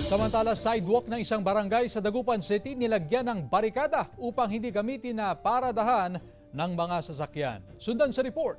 Samantala, sidewalk ng isang barangay sa Dagupan City nilagyan ng barikada upang hindi gamitin na paradahan ng mga sasakyan. Sundan sa report.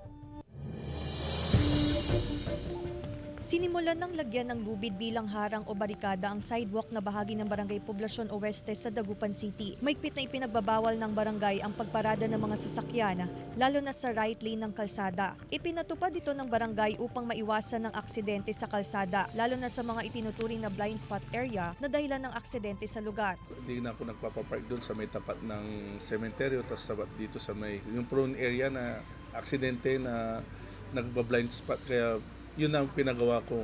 Sinimulan ng lagyan ng lubid bilang harang o barikada ang sidewalk na bahagi ng Barangay Poblacion Oeste sa Dagupan City. Mahigpit na ipinagbabawal ng barangay ang pagparada ng mga sasakyan, lalo na sa right lane ng kalsada. Ipinatupad ito ng barangay upang maiwasan ng aksidente sa kalsada, lalo na sa mga itinuturing na blind spot area na dahilan ng aksidente sa lugar. Hindi na ako nagpapapark doon sa may tapat ng sementeryo, tapos sabat dito sa may yung prone area na aksidente na nagba-blind spot. Kaya yun ang pinagawa ko.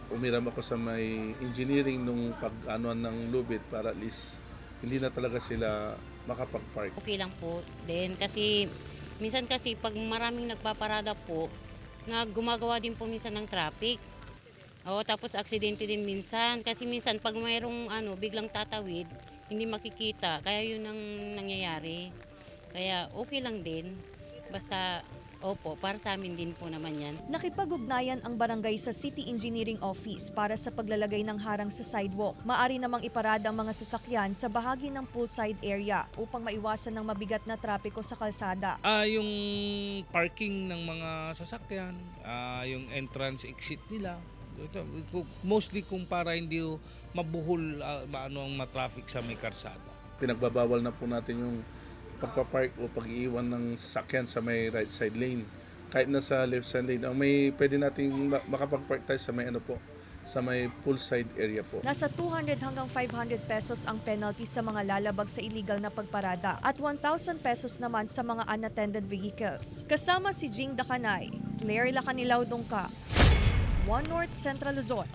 Umiram ako sa may engineering nung pag-anuan ng lubid para at least hindi na talaga sila makapag-park. Okay lang po din kasi minsan kasi pag maraming nagpaparada po, gumagawa din po minsan ng traffic. Tapos aksidente din minsan kasi minsan pag mayroong biglang tatawid, hindi makikita. Kaya yun ang nangyayari. Kaya okay lang din. Basta opo, para sa amin din po naman yan. Nakipag-ugnayan ang barangay sa City Engineering Office para sa paglalagay ng harang sa sidewalk. Maaari namang iparada ang mga sasakyan sa bahagi ng poolside area upang maiwasan ng mabigat na trapiko sa kalsada. Yung parking ng mga sasakyan, yung entrance exit nila, mostly kung para hindi mabuhol ang matraffic sa may karsada. Pinagbabawal na po natin yung pagpapark o pag-iiwan ng sasakyan sa may right side lane. Kahit na sa left side lane, ang may pwede nating makapag-park tayo sa may sa may poolside area po. Nasa 200 hanggang 500 pesos ang penalty sa mga lalabag sa illegal na pagparada at 1,000 pesos naman sa mga unattended vehicles. Kasama si Jing Dakanay, Claire Lacanilaw Dungka, One North Central Luzon.